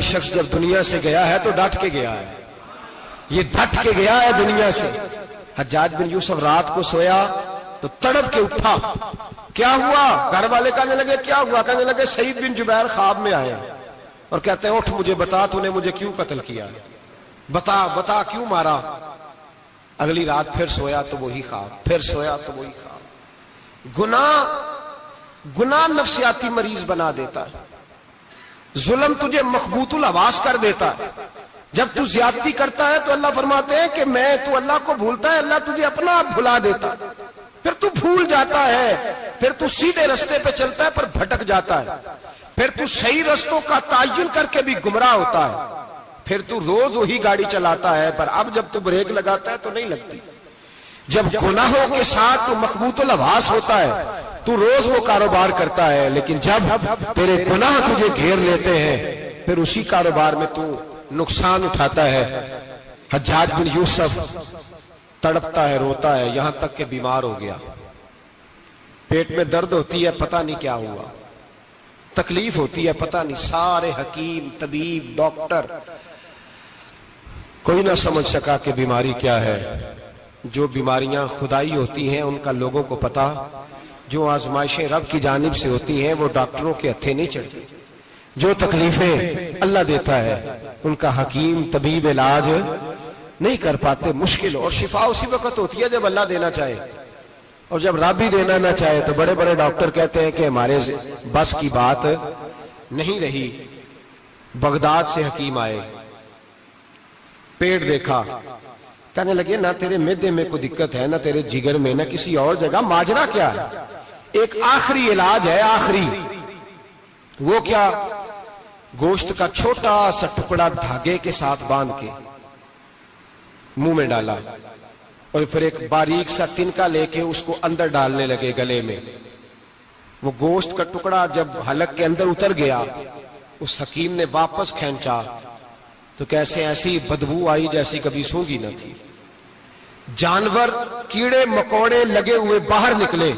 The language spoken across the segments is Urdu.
شخص جب دنیا سے گیا ہے تو ڈٹ کے گیا ہے، یہ ڈٹ کے گیا ہے دنیا سے۔ حجاج بن یوسف رات کو سویا تو تڑپ کے اٹھا، کیا ہوا؟ گھر والے کہنے لگے کیا ہوا؟ کہنے لگے سعید بن جبیر خواب میں آئے اور کہتے ہیں اٹھ مجھے بتا تو نے مجھے کیوں قتل کیا، بتا کیوں مارا؟ اگلی رات پھر سویا تو وہی خواب، پھر سویا تو وہی خواب۔ گناہ نفسیاتی مریض بنا دیتا ہے، ظلم تجھے مخبوط الحواس کر دیتا ہے۔ جب تو زیادتی کرتا ہے تو اللہ فرماتے ہیں کہ تو اللہ کو بھولتا ہے، اللہ تجھے اپنا آپ بھلا دیتا ہے، پھر تو بھول جاتا ہے، پھر تو سیدھے رستے پہ چلتا ہے پر بھٹک جاتا ہے، پھر تو صحیح رستوں کا تعین کر کے بھی گمراہ ہوتا ہے، پھر تو روز وہی گاڑی چلاتا ہے پر اب جب تو بریک لگاتا ہے تو نہیں لگتی۔ جب گناہوں کے ساتھ تو مخبوط الحواس ہوتا ہے تو روز وہ کاروبار کرتا ہے، لیکن جب تیرے گناہ تجھے گھیر لیتے ہیں پھر اسی کاروبار میں تو نقصان اٹھاتا ہے۔ حجاج بن یوسف تڑپتا ہے، روتا ہے، یہاں تک کہ بیمار ہو گیا، پیٹ میں درد ہوتی ہے، پتہ نہیں کیا ہوا، تکلیف ہوتی ہے، پتہ نہیں، سارے حکیم، طبیب، ڈاکٹر کوئی نہ سمجھ سکا کہ بیماری کیا ہے۔ جو بیماریاں خدائی ہوتی ہیں ان کا لوگوں کو پتا، جو آزمائشیں رب کی جانب سے ہوتی ہیں وہ ڈاکٹروں کے ہتھے نہیں چڑھتی، جو تکلیفیں اللہ دیتا ہے ان کا حکیم طبیب علاج نہیں کر پاتے، مشکل، اور شفا اسی وقت ہوتی ہے جب اللہ دینا چاہے، اور جب رب بھی دینا نہ چاہے تو بڑے بڑے ڈاکٹر کہتے ہیں کہ ہمارے بس کی بات نہیں رہی۔ بغداد سے حکیم آئے، پیٹ دیکھا، کہنے لگے نہ تیرے معدے میں کوئی دقت ہے، نہ تیرے جگر میں، نہ کسی اور جگہ، ماجرا کیا ہے؟ ایک آخری علاج ہے، آخری، وہ کیا؟ گوشت کا چھوٹا سا ٹکڑا دھاگے کے ساتھ باندھ کے منہ میں ڈالا اور پھر ایک باریک سا تنکا لے کے اس کو اندر ڈالنے لگے گلے میں۔ وہ گوشت کا ٹکڑا جب حلق کے اندر اتر گیا، اس حکیم نے واپس کھینچا تو کیسے ایسی بدبو آئی جیسی کبھی سونگی نہ تھی۔ جانور، کیڑے مکوڑے لگے ہوئے باہر نکلے،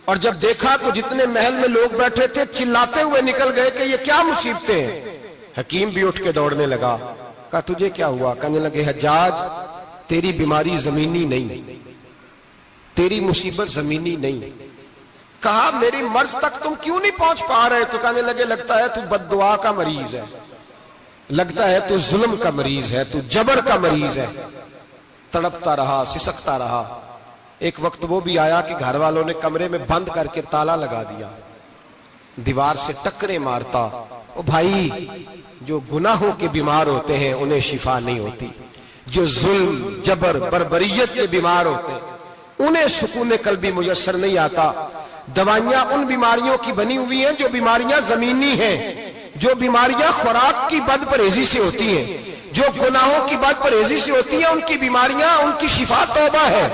اور جب دیکھا تو جتنے محل میں لوگ بیٹھے تھے چلاتے ہوئے نکل گئے کہ یہ کیا مصیبتیں ہیں۔ حکیم بھی اٹھ کے دوڑنے لگا، کہا تجھے کیا ہوا؟ کہنے لگے حجاج تیری بیماری زمینی نہیں، تیری مصیبت زمینی نہیں۔ کہا میری مرض تک تم کیوں نہیں پہنچ پا رہے؟ تو کہنے لگے لگتا ہے تو بد دعا کا مریض ہے، لگتا ہے تو ظلم کا مریض ہے، تو جبر کا مریض ہے۔ تڑپتا رہا، سسکتا رہا۔ ایک وقت وہ بھی آیا کہ گھر والوں نے کمرے میں بند کر کے تالا لگا دیا، دیوار سے ٹکرے مارتا۔ او بھائی، جو گناہوں کے بیمار ہوتے ہیں انہیں شفا نہیں ہوتی، جو ظلم، جبر، بربریت کے بیمار ہوتے ہیں انہیں سکون قلبی میسر نہیں آتا۔ دوائیاں ان بیماریوں کی بنی ہوئی ہیں جو بیماریاں زمینی ہیں، جو بیماریاں خوراک کی بد پرہیزی سے ہوتی ہیں، جو گناہوں کی بد پرہیزی سے ہوتی ہیں، ان کی بیماریاں، ان کی شفا توبہ ہے،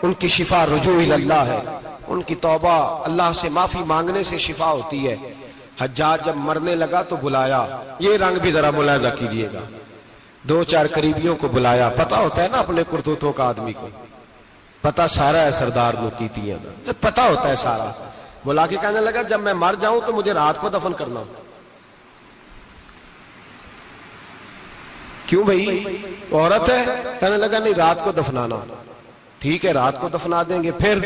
ان کی شفا رجوع اللہ ہے، ان کی توبہ اللہ سے معافی مانگنے سے شفا ہوتی ہے۔ حجاج جب مرنے لگا تو بلایا، یہ رنگ بھی ذرا ملاحظہ کیجیے گا، دو چار قریبیوں کو بلایا، پتہ ہوتا ہے نا اپنے کرتوتوں کا آدمی کو، پتہ سارا ہے سردار نوکیتیاں دا، جب پتہ ہوتا ہے سارا، بلا کے کہنے لگا جب میں مر جاؤں تو مجھے رات کو دفن کرنا۔ کیوں بھائی، عورت ہے؟ کہنے لگا نہیں، رات کو دفنانا۔ ٹھیک ہے، رات کو دفنا دیں گے۔ پھر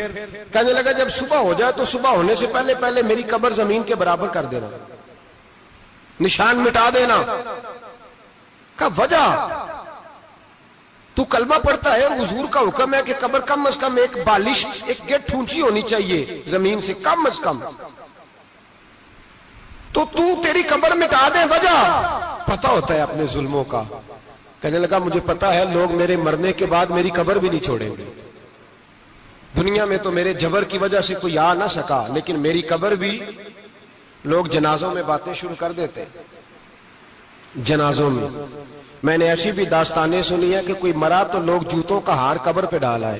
کہنے لگا جب صبح ہو جائے تو صبح ہونے سے پہلے پہلے میری قبر زمین کے برابر کر دینا، نشان مٹا دینا۔ کہا وجہ؟ تو کلمہ پڑھتا ہے، حضور کا حکم ہے کہ قبر کم از کم ایک بالش، ایک گیٹ اونچی ہونی چاہیے زمین سے، کم از کم، تو تیری قبر مٹا دے، وجہ؟ پتہ ہوتا ہے اپنے ظلموں کا۔ کہنے لگا مجھے پتہ ہے لوگ میرے مرنے کے بعد میری قبر بھی نہیں چھوڑیں گے، دنیا میں تو میرے جبر کی وجہ سے کوئی آ نہ سکا، لیکن میری قبر بھی لوگ جنازوں میں باتیں شروع کر دیتے ہیں۔ جنازوں میں نے ایسی بھی داستانیں سنی ہے کہ کوئی مرا تو لوگ جوتوں کا ہار قبر پہ ڈال آئے۔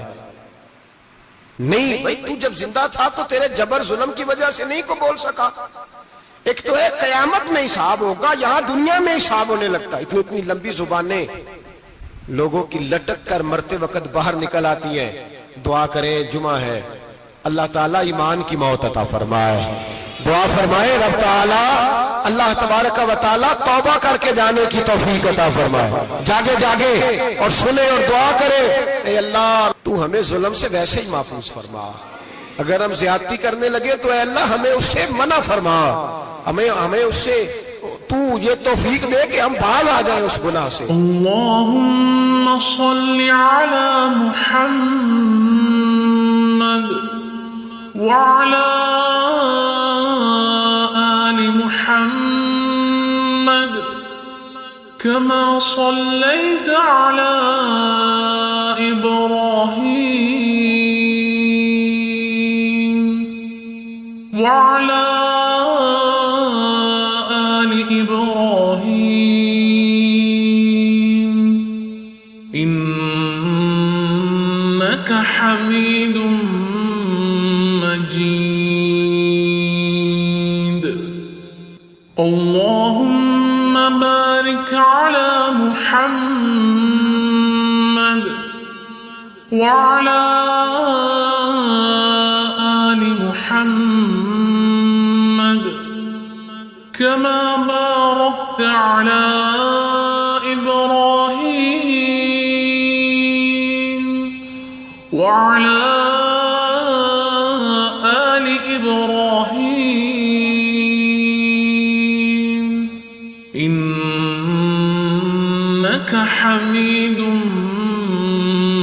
نہیں بھائی، تو جب زندہ تھا تو تیرے جبر ظلم کی وجہ سے نہیں کو بول سکا۔ ایک تو ہے قیامت میں حساب ہوگا، یہاں دنیا میں حساب ہونے لگتا۔ اتنی لمبی زبانیں لوگوں کی لٹک کر مرتے وقت باہر نکل آتی ہیں۔ دعا کریں، جمعہ ہے، اللہ تعالیٰ ایمان کی موت عطا فرمائے۔ دعا فرمائے رب تعالیٰ اللہ تبارک و تعالی توبہ کر کے جانے کی توفیق عطا فرمائے، جاگے جاگے اور سنے اور دعا کرے، اے اللہ تو ہمیں ظلم سے ویسے ہی محفوظ فرما، اگر ہم زیادتی کرنے لگے تو اے اللہ ہمیں اس سے منع فرما، ہمیں اس سے تو یہ توفیق دے کہ ہم باز آ جائیں اس گناہ سے۔ اللہم صلی علی محمد وعلی آل محمد كما صليت على إبراهيم وعلى آل إبراهيم إنك حميد مجيد اللهم بارك على محمد وعلى آل محمد كما باركت على إبراهيم وعلى آل إبراهيم إنك حميد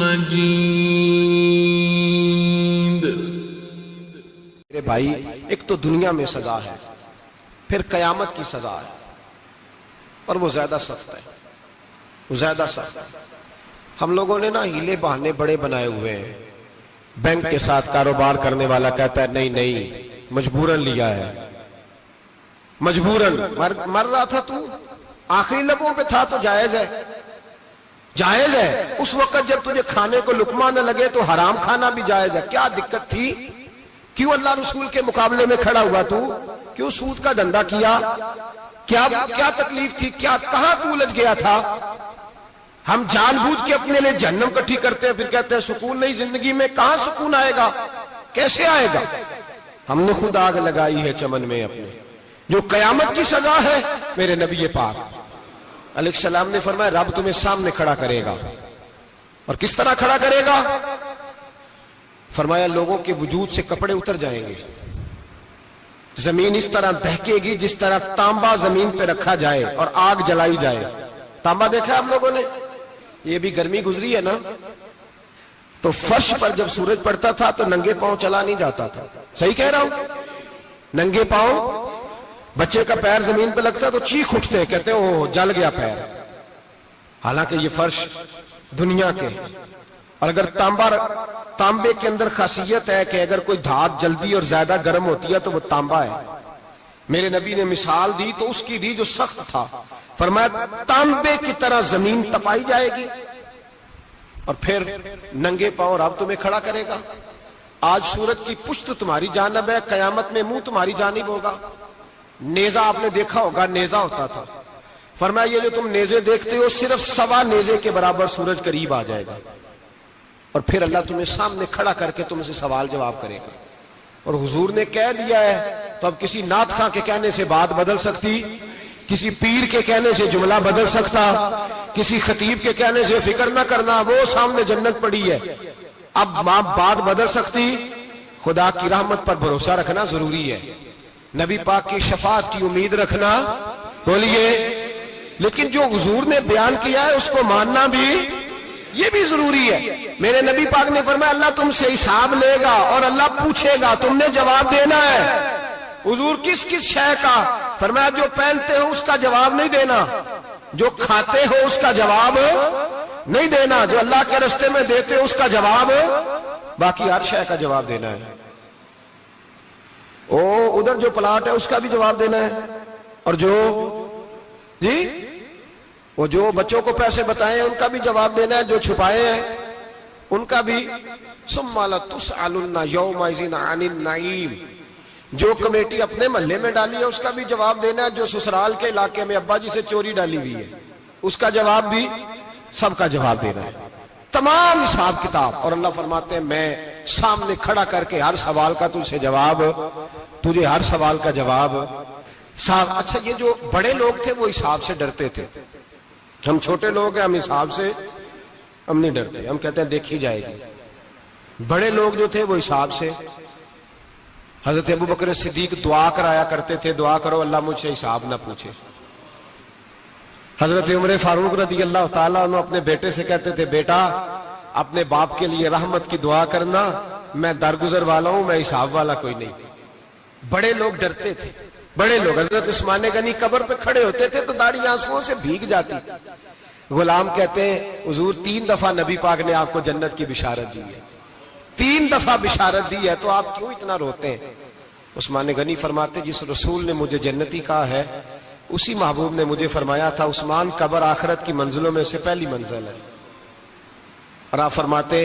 مجيد۔ میرے بھائی، ایک تو دنیا میں سزا ہے، پھر قیامت کی سزا ہے، اور وہ زیادہ سخت ہے، وہ زیادہ سخت ہے۔ ہم لوگوں نے نا ہیلے بہانے بڑے بنائے ہوئے ہیں۔ بینک کے ساتھ کاروبار کرنے والا کہتا ہے نہیں نہیں مجبوراً لیا ہے، مجبوراً مر رہا تھا تو آخری لبوں پہ تھا تو جائز ہے، جائز ہے۔ اس وقت جب تجھے کھانے کو لقمہ نہ لگے تو حرام کھانا بھی جائز ہے۔ کیا دقت تھی؟ کیوں اللہ رسول کے مقابلے میں کھڑا ہوا تو؟ کیوں سود کا دھندا کیا؟ کیا تکلیف تھی؟ کہاں تو الجھ گیا تھا؟ ہم جان بوجھ کے اپنے لیے جہنم کٹھی کرتے ہیں، پھر کہتے ہیں سکون نہیں زندگی میں۔ کہاں سکون آئے گا؟ کیسے آئے گا؟ ہم نے خود آگ لگائی ہے چمن میں اپنے۔ جو قیامت کی سزا ہے، میرے نبی پاک علیہ السلام نے فرمایا رب تمہیں سامنے کھڑا کرے گا، اور کس طرح کھڑا کرے گا؟ فرمایا لوگوں کے وجود سے کپڑے اتر جائیں گے، زمین اس طرح دہکے گی جس طرح تانبا زمین پہ رکھا جائے اور آگ جلائی جائے۔ تانبا دیکھا ہے آپ لوگوں نے؟ یہ بھی گرمی گزری ہے نا، تو فرش پر جب سورج پڑتا تھا تو ننگے پاؤں چلا نہیں جاتا تھا۔ صحیح کہہ رہا ہوں؟ ننگے پاؤں، بچے کا پیر زمین پہ لگتا تو چیخ اٹھتے ہیں، کہتے ہیں اوہ جل گیا پیر۔ حالانکہ یہ فرش دنیا کے، اور اگر تانبے کے اندر خاصیت ہے کہ اگر کوئی دھات جلدی اور زیادہ گرم ہوتی ہے تو وہ تانبا ہے۔ میرے نبی نے مثال دی تو اس کی دی جو سخت تھا، فرمایا تانبے کی طرح زمین تپائی جائے گی، اور پھر ننگے پاؤں رب تمہیں کھڑا کرے گا۔ آج سورج کی پشت تمہاری جانب ہے، قیامت میں منہ تمہاری جانب ہوگا۔ نیزہ آپ نے دیکھا ہوگا، نیزہ ہوتا تھا، فرمایا یہ جو تم نیزے دیکھتے ہو صرف 1.25 نیزے کے برابر سورج قریب آ جائے گا، اور پھر اللہ تمہیں سامنے کھڑا کر کے تم سے سوال جواب کرے گا۔ اور حضور نے کہہ دیا ہے تو اب کسی نعت خواں کے کہنے سے بات بدل سکتی، کسی پیر کے کہنے سے جملہ بدل سکتا، کسی خطیب کے کہنے سے فکر نہ کرنا وہ سامنے جنت پڑی ہے، اب بات بدل سکتی؟ خدا کی رحمت پر بھروسہ رکھنا ضروری ہے، نبی پاک کی شفاعت کی امید رکھنا، بولیے۔ لیکن جو حضور نے بیان کیا ہے اس کو ماننا بھی یہ بھی ضروری ہے۔ میرے نبی پاک نے فرمایا اللہ تم سے حساب لے گا اور اللہ پوچھے گا، تم نے جواب دینا ہے۔ حضور کس کس شے کا؟ فرمایا جو پہنتے ہو اس کا جواب نہیں دینا، جو کھاتے ہو اس کا جواب نہیں دینا، جو اللہ کے راستے میں دیتے ہو اس کا جواب، باقی ہر شے کا جواب دینا ہے۔ ادھر جو پلاٹ ہے اس کا بھی جواب دینا ہے، اور وہ جو بچوں کو پیسے بتائے ان کا بھی جواب دینا ہے، جو چھپائے ہیں ان کا بھی۔ ثم لتسألن یومئذ عن النعیم، جو کمیٹی اپنے محلے میں ڈالی ہے اس کا بھی جواب دینا ہے، جو سسرال کے علاقے میں ابا جی سے چوری ڈالی ہوئی ہے اس کا جواب بھی، سب کا جواب دینا ہے، تمام حساب کتاب۔ اور اللہ فرماتے ہیں میں سامنے کھڑا کر کے ہر سوال کا تجھ سے جواب، تجھے ہر سوال کا جواب صاحب اچھا یہ جو بڑے لوگ تھے وہ حساب سے ڈرتے تھے، ہم چھوٹے لوگ ہیں ہم حساب سے ہم نہیں ڈرتے، ہم کہتے ہیں دیکھی جائے گی۔ بڑے لوگ جو تھے وہ حساب سے، حضرت ابو بکر صدیق دعا کرایا کرتے تھے، دعا کرو اللہ مجھ سے حساب نہ پوچھے۔ حضرت عمر فاروق رضی اللہ تعالیٰ عنہ اپنے بیٹے سے کہتے تھے بیٹا اپنے باپ کے لیے رحمت کی دعا کرنا، میں درگزر والا ہوں، میں حساب والا کوئی نہیں۔ بڑے لوگ ڈرتے تھے، بڑے لوگ۔ حضرت عثمان غنی قبر پہ کھڑے ہوتے تھے تو داڑھی آنسوؤں سے بھیگ جاتی۔ غلام کہتے ہیں حضور 3 دفعہ نبی پاک نے آپ کو جنت کی بشارت دی ہے، 3 دفعہ بشارت دی ہے، تو آپ کیوں اتنا روتے ہیں؟ عثمان غنی فرماتے جس رسول نے مجھے جنتی کہا ہے اسی محبوب نے مجھے فرمایا تھا عثمان قبر آخرت کی منزلوں میں سے پہلی منزل ہے۔ اور آپ فرماتے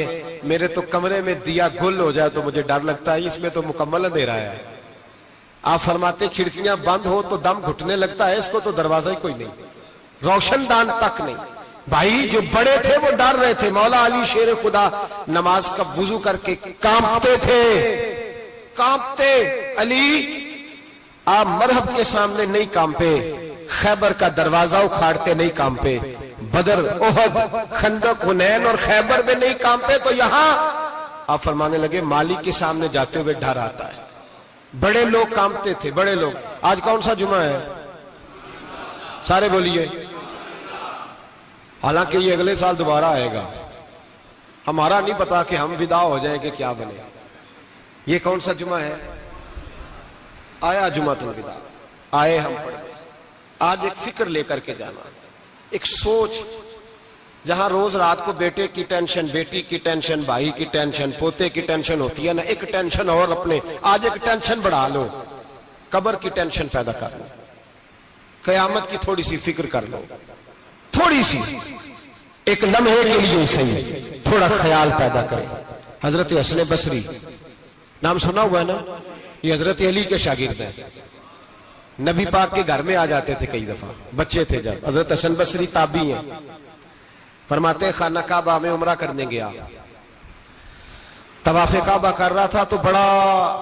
میرے تو کمرے میں دیا گل ہو جائے تو مجھے ڈر لگتا ہے، اس میں تو مکمل اندھیرا ہے۔ آپ فرماتے کھڑکیاں بند ہو تو دم گھٹنے لگتا ہے، اس کو تو دروازہ ہی کوئی نہیں، روشن دان تک نہیں۔ بھائی جو بڑے تھے وہ ڈر رہے تھے۔ مولا علی شیر خدا نماز کا وضو کر کے کانپتے تھے، کانپتے۔ علی آپ مرحب کے سامنے نہیں کانپے، خیبر کا دروازہ اکھاڑتے نہیں کانپے، بدر احد خندق حنین اور خیبر میں نہیں کانپے، تو یہاں آپ فرمانے لگے مالک کے سامنے جاتے ہوئے ڈر آتا ہے۔ بڑے لوگ کانپتے تھے، بڑے لوگ۔ آج کون سا جمعہ ہے؟ سارے بولیے۔ حالانکہ یہ اگلے سال دوبارہ آئے گا، ہمارا نہیں پتا کہ ہم ودا ہو جائیں کہ کیا بنے۔ یہ کون سا جمعہ ہے؟ آیا جمعۃ الوداع، آئے ہم پڑھیں۔ آج ایک فکر لے کر کے جانا، ایک سوچ، جہاں روز رات کو بیٹے کی ٹینشن، بیٹی کی ٹینشن، بھائی کی ٹینشن، پوتے کی ٹینشن ہوتی ہے نا، ایک ٹینشن اور اپنے آج ایک ٹینشن بڑھا لو، قبر کی ٹینشن پیدا کر لو، قیامت کی تھوڑی سی فکر کر لو، تھوڑی سی، ایک لمحے کے لیے صحیح تھوڑا خیال پیدا کرے۔ حضرت حسن بصری نام سنا ہوا ہے نا، یہ حضرت علی کے شاگرد ہیں، نبی پاک کے گھر میں آ جاتے تھے کئی دفعہ، بچے تھے جب۔ حضرت حسن بصری تابعی ہیں، فرماتے خانہ کعبہ میں عمرہ کرنے گیا، طواف کعبہ کر رہا تھا تو بڑا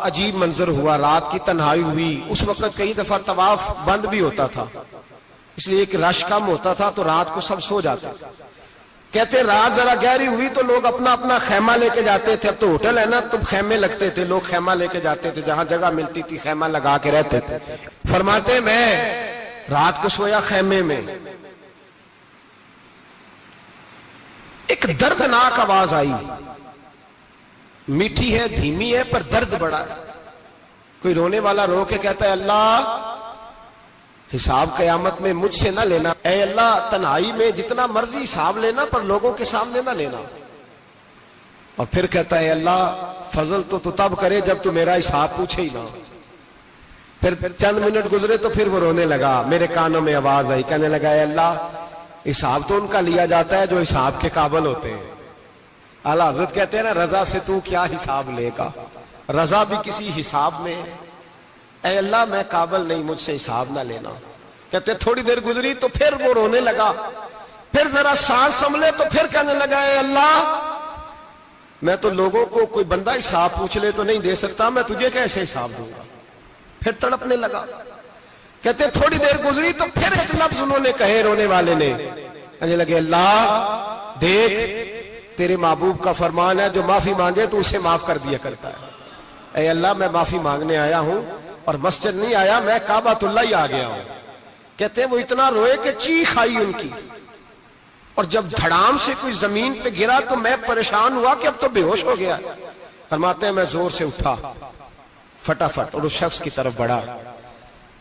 عجیب منظر ہوا، رات کی تنہائی ہوئی۔ اس وقت کئی دفعہ طواف بند بھی ہوتا تھا، اس لیے کہ رش کم ہوتا تھا تو رات کو سب سو جاتے۔ کہتے رات ذرا گہری ہوئی تو لوگ اپنا اپنا خیمہ لے کے جاتے تھے، اب تو ہوٹل ہے نا تو خیمے لگتے تھے، لوگ خیمہ لے کے جاتے تھے، جہاں جگہ ملتی تھی خیمہ لگا کے رہتے تھے۔ فرماتے میں رات کو سویا خیمے میں، ایک دردناک آواز آئی، میٹھی ہے دھیمی ہے پر درد بڑا ہے۔ کوئی رونے والا رو کے کہتا ہے اللہ حساب قیامت میں مجھ سے نہ لینا، اے اللہ تنہائی میں جتنا مرضی حساب لینا پر لوگوں کے سامنے نہ لینا۔ اور پھر کہتا ہے اللہ فضل تو تب کرے جب تو میرا حساب پوچھے ہی نہ۔ پھر چند منٹ گزرے تو پھر وہ رونے لگا، میرے کانوں میں آواز آئی، کہنے لگا اے اللہ حساب تو ان کا لیا جاتا ہے جو حساب کے قابل ہوتے ہیں۔ اعلیٰ حضرت کہتے ہیں نا رضا سے تو کیا حساب لے گا، رضا بھی کسی حساب میں ہے۔ اے اللہ میں قابل نہیں، مجھ سے حساب نہ لینا۔ کہتے تھوڑی دیر گزری تو پھر وہ رونے لگا، پھر ذرا سانس سنبھلے تو پھر کہنے لگا اے اللہ میں تو لوگوں کو کوئی بندہ حساب پوچھ لے تو نہیں دے سکتا، میں تجھے کیسے حساب دوں گا۔ پھر تڑپنے لگا۔ کہتے تھوڑی دیر گزری تو پھر ایک لفظ انہوں نے کہے رونے والے نے، کہنے لگے اللہ دیکھ تیرے محبوب کا فرمان ہے جو معافی مانگے تو اسے معاف کر دیا کرتا ہے۔ اے اللہ میں معافی مانگنے آیا ہوں اور مسجد نہیں آیا، میں کعبۃ اللہ ہی آ گیا ہوں۔ کہتے ہیں وہ اتنا روئے کہ چیخ آئی ان کی، اور جب دھڑام سے کوئی زمین پہ گرا تو میں پریشان ہوا کہ اب تو بے ہوش ہو گیا۔ فرماتے ہیں میں زور سے اٹھا فٹافٹ اور اس شخص کی طرف بڑھا،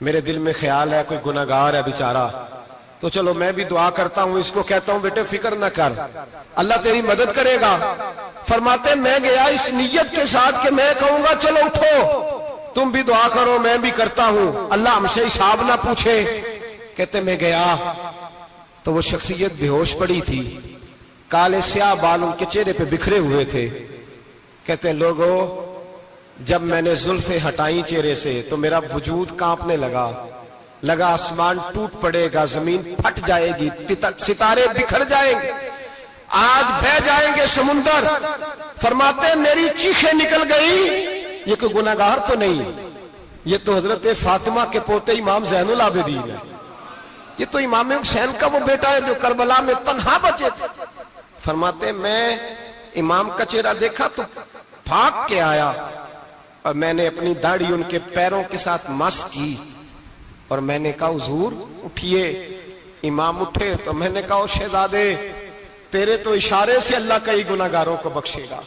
میرے دل میں خیال ہے کوئی گناہگار ہے بیچارہ، تو چلو میں بھی دعا کرتا ہوں، اس کو کہتا ہوں بیٹے فکر نہ کر اللہ تیری مدد کرے گا۔ فرماتے ہیں میں گیا اس نیت کے ساتھ کہ میں کہوں گا چلو اٹھو تم بھی دعا کرو میں بھی کرتا ہوں، اللہ ہم سے حساب نہ پوچھے۔ کہتے میں گیا تو وہ شخصیت بے ہوش پڑی تھی، کالے سیاہ بال ان کے چہرے پہ بکھرے ہوئے تھے۔ کہتے لوگوں جب میں نے زلفیں ہٹائیں چہرے سے تو میرا وجود کانپنے لگا آسمان ٹوٹ پڑے گا، زمین پھٹ جائے گی، ستارے بکھر جائیں گے، آج بہہ جائیں گے سمندر۔ فرماتے میری چیخیں نکل گئی، یہ کوئی گناہگار تو نہیں، یہ تو حضرت فاطمہ کے پوتے امام زین العابدین ہے، یہ تو امام حسین کا وہ بیٹا ہے جو کربلا میں تنہا بچے تھے۔ فرماتے میں امام کا چہرہ دیکھا تو بھاگ کے آیا اور میں نے اپنی داڑھی ان کے پیروں کے ساتھ مس کی اور میں نے کہا حضور اٹھئے۔ امام اٹھے تو میں نے کہا او شہزادے تیرے تو اشارے سے اللہ کئی گناہگاروں کو بخشے گا،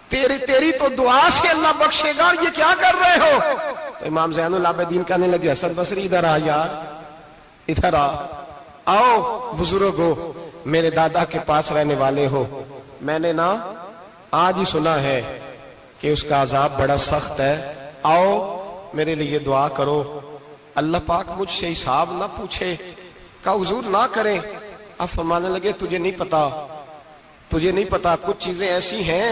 تیری تو دعا سے اللہ بخشے گا، یہ کیا کر رہے ہو؟ تو امام زین العابدین کہنے لگے حسن بصری ادھر آ یار، ادھر آؤ بزرگو، میرے دادا کے پاس رہنے والے ہو، میں نے نا آج ہی سنا ہے کہ اس کا عذاب بڑا سخت ہے، آؤ میرے لیے دعا کرو، اللہ پاک مجھ سے حساب نہ پوچھے۔ کہا حضور نہ کریں۔ اب فرمانے لگے تجھے نہیں پتا کچھ چیزیں ایسی ہیں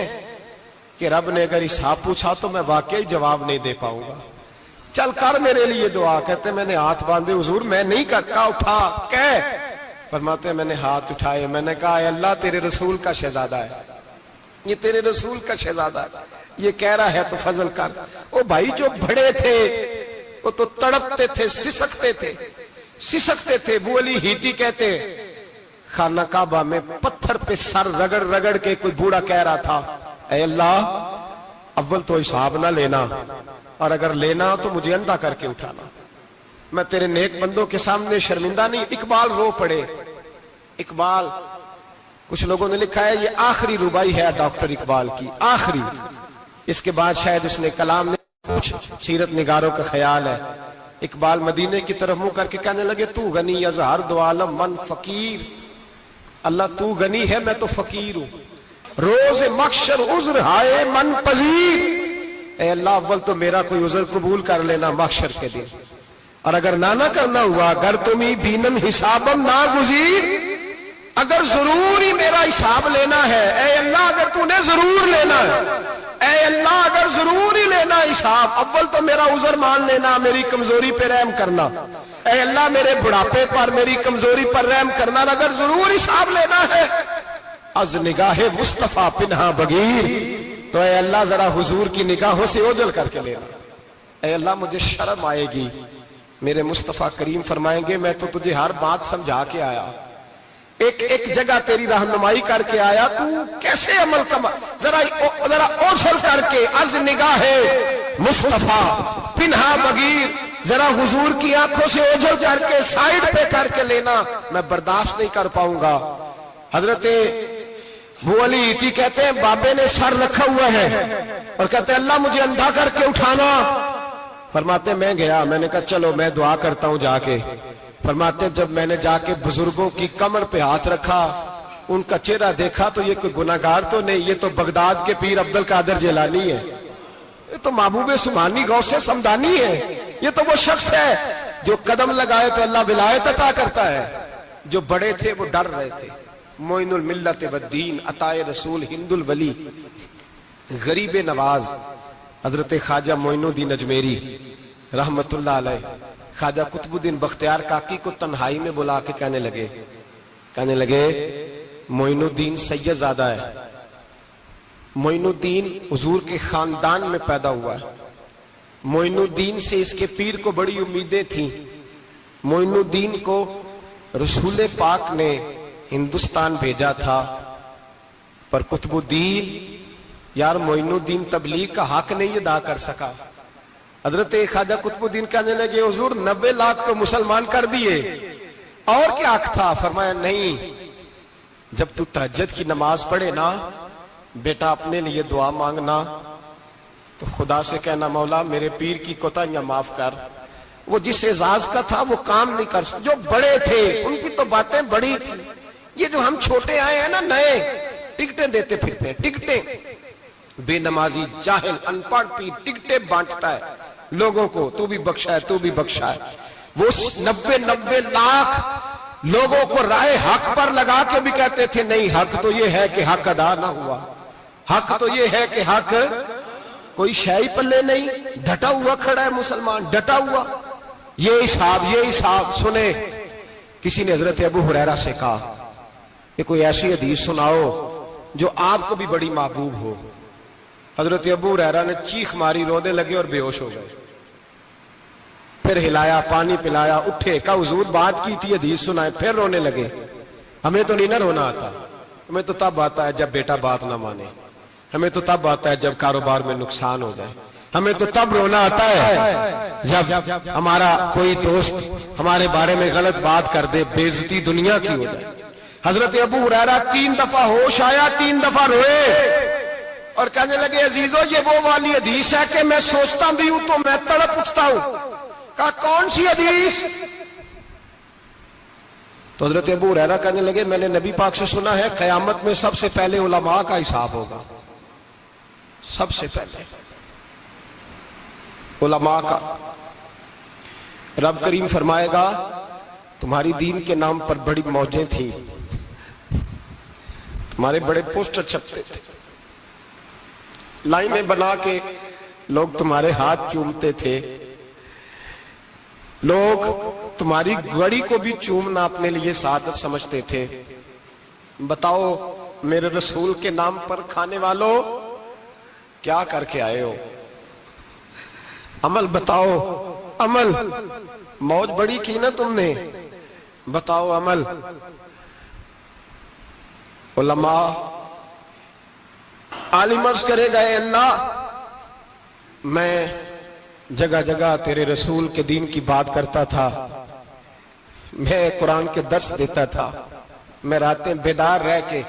کہ رب نے اگر حساب پوچھا تو میں واقعی جواب نہیں دے پاؤں گا، چل کر میرے لیے دعا۔ کہتے میں نے ہاتھ باندھے حضور میں نہیں کرتا، اٹھا کہہ۔ فرماتے میں نے ہاتھ اٹھائے، میں نے کہا اے اللہ تیرے رسول کا شہزادہ ہے، یہ تیرے رسول کا شہزادہ ہے، یہ کہہ رہا ہے تو فضل کر۔ وہ بھائی جو بڑے تھے وہ تو تڑپتے تھے، سسکتے تھے۔ ابو علی ہیتی کہتے خانہ کعبہ میں پتھر پہ سر رگڑ رگڑ کے کوئی بوڑھا کہہ رہا تھا اے اللہ اول تو حساب نہ لینا، اور اگر لینا تو مجھے اندھا کر کے اٹھانا، میں تیرے نیک بندوں کے سامنے شرمندہ نہیں۔ اقبال رو پڑے، اقبال کچھ لوگوں نے لکھا ہے یہ آخری ربائی ہے ڈاکٹر اقبال کی، آخری، اس کے بعد شاید اس نے کلام نے کچھ سیرت نگاروں کا خیال ہے۔ اقبال مدینے کی طرف منہ کر کے کہنے لگے تو غنی از ہر دو عالم من فقیر، اللہ تو غنی ہے میں تو فقیر ہوں، روز محشر عذر ہائے من پذیر، اے اللہ اول تو میرا کوئی عذر قبول کر لینا محشر کے دن، اور اگر نہ کرنا ہوا اگر تمہیں بینم حسابم نہ گزیر، اگر ضرور ہی میرا حساب لینا ہے، اے اللہ اگر تو نے ضرور لینا ہے، اے اللہ اگر ضرور ہی لینا حساب، اول تو میرا عذر مان لینا، میری کمزوری پہ رحم کرنا، اے اللہ میرے بڑھاپے پر میری کمزوری پر رحم کرنا، اگر ضرور حساب لینا ہے از نگاہ مصطفیٰ پنہا بغیر، تو اے اللہ ذرا حضور کی نگاہوں سے اوجھل کر کے لینا، اے اللہ مجھے شرم آئے گی، میرے مصطفیٰ کریم فرمائیں گے میں تو تجھے ہر بات سمجھا کے آیا، ایک جگہ تیری رہنمائی کر کے آیا، تو کیسے عمل کما، ذرا اوجھل کر کے از نگاہ مصطفیٰ پنہا بغیر، ذرا حضور کی آنکھوں سے اوجھل کر کے سائیڈ پہ کر کے لینا، میں برداشت نہیں کر پاؤں گا۔ حضرت ابو علی ہیتی کہتے ہیں بابے نے سر رکھا ہوا ہے اور کہتے ہیں اللہ مجھے اندھا کر کے اٹھانا، فرماتے میں گیا، میں نے کہا چلو میں دعا کرتا ہوں جا کے، فرماتے جب میں نے جا کے بزرگوں کی کمر پہ ہاتھ رکھا، ان کا چہرہ دیکھا تو یہ کوئی گناہگار تو نہیں، یہ تو بغداد کے پیر عبد القادر جیلانی ہے، یہ تو محبوب سبحانی غوث سمدانی ہے، یہ تو وہ شخص ہے جو قدم لگائے تو اللہ ولایت عطا کرتا ہے۔ جو بڑے تھے وہ ڈر رہے تھے، معین الملت والدین، عطائے رسول، ہند الولی، غریب نواز حضرت خواجہ معین الدین اجمیری رحمت اللہ علیہ، خواجہ قطب الدین بختیار کاکی کو تنہائی میں بلا کے کہنے لگے معین الدین سید زادہ ہے، معین الدین حضور کے خاندان میں پیدا ہوا ہے، معین الدین سے اس کے پیر کو بڑی امیدیں تھیں، معین الدین کو رسول پاک نے ہندوستان بھیجا تھا، پر قطب الدین یار معین الدین تبلیغ کا حق نہیں ادا کر سکا۔ حضرت خواجہ قطب الدین کہنے لگے حضور 90 لاکھ تو مسلمان کر دیے، اور کیا حق تھا؟ فرمایا نہیں، جب تو تہجد کی نماز پڑھے نا بیٹا اپنے لیے دعا مانگنا تو خدا سے کہنا مولا میرے پیر کی کوتاہیاں معاف کر، وہ جس اعزاز کا تھا وہ کام نہیں کر سکتا، جو بڑے تھے ان کی تو باتیں بڑی تھی، یہ جو ہم چھوٹے آئے ہیں نا نئے، ٹکٹیں دیتے پھرتے ہیں، ٹکٹیں، بے نمازی جاہل ان پڑھ پیر ٹکٹیں بانٹتا ہے لوگوں کو، تو بھی بخشا ہے تو بھی بخشا ہے، وہ 90 لاکھ لوگوں کو رائے حق پر لگا کے بھی کہتے تھے نہیں حق تو یہ ہے کہ حق ادا نہ ہوا، حق تو یہ ہے کہ حق کوئی شاہی پلے نہیں، ڈٹا ہوا کھڑا ہے مسلمان، ڈٹا ہوا، یہ حساب سنے۔ کسی نے حضرت ابو ہریرہ سے کہا کہ کوئی ایسی حدیث سناؤ جو آپ کو بھی بڑی محبوب ہو، حضرت ابو ہریرہ نے چیخ ماری، رونے لگے اور بے ہوش ہو گئے، پھر ہلایا، پانی پلایا، اٹھے، کہا حضور بات کی تھی، حدیث سنائے، پھر رونے لگے۔ ہمیں تو نہیں نہ رونا آتا، ہمیں تو تب آتا ہے جب بیٹا بات نہ مانے، ہمیں تو تب آتا ہے جب کاروبار میں نقصان ہو جائے، ہمیں تو تب رونا آتا ہے جب ہمارا کوئی دوست ہمارے بارے میں غلط بات کر دے، بے عزتی دنیا کی ہو جائے۔ حضرت ابو ہریرہ 3 دفعہ ہوش آیا، 3 دفعہ روئے اور کہنے لگے عزیزو یہ وہ والی حدیث ہے کہ میں سوچتا بھی ہوں تو میں تڑپ اٹھتا ہوں۔ کہا کون سی حدیث؟ تو حضرت ابو ہریرہ کہنے لگے میں نے نبی پاک سے سنا ہے قیامت میں سب سے پہلے علماء کا حساب ہوگا، سب سے پہلے علماء کا۔ رب کریم فرمائے گا تمہاری دین کے نام پر بڑی موجیں تھیں، تمہارے بڑے پوسٹر چھپتے تھے، لائنیں بنا کے لوگ تمہارے ہاتھ چومتے تھے، لوگ تمہاری گڑی کو بھی چومنا اپنے لیے سعادت سمجھتے تھے۔ بتاؤ میرے رسول کے نام پر کھانے والوں کیا کر کے آئے ہو؟ عمل بتاؤ، عمل۔ موج بڑی کی نا تم نے، بتاؤ عمل۔ علماء عالم عرض کرے گا اے اللہ میں جگہ جگہ تیرے رسول کے دین کی بات کرتا تھا، میں قرآن کے درس دیتا تھا، میں راتیں بیدار رہ کے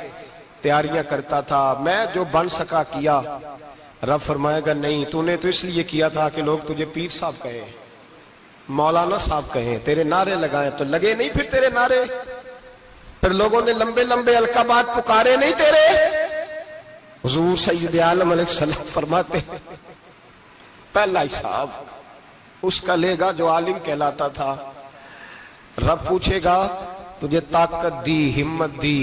تیاریاں کرتا تھا، میں جو بن سکا کیا۔ رب فرمائے گا نہیں، تو نے تو اس لیے کیا تھا کہ لوگ تجھے پیر صاحب کہیں، مولانا صاحب کہیں، تیرے نعرے لگائیں، تو لگے نہیں پھر تیرے نعرے؟ پھر لوگوں نے لمبے لمبے القابات پکارے نہیں تیرے؟ حضور سید عالم علیہ السلام فرماتے ہیں پہلا حساب اس کا لے گا جو عالم کہلاتا تھا۔ رب پوچھے گا تجھے طاقت دی، ہمت دی،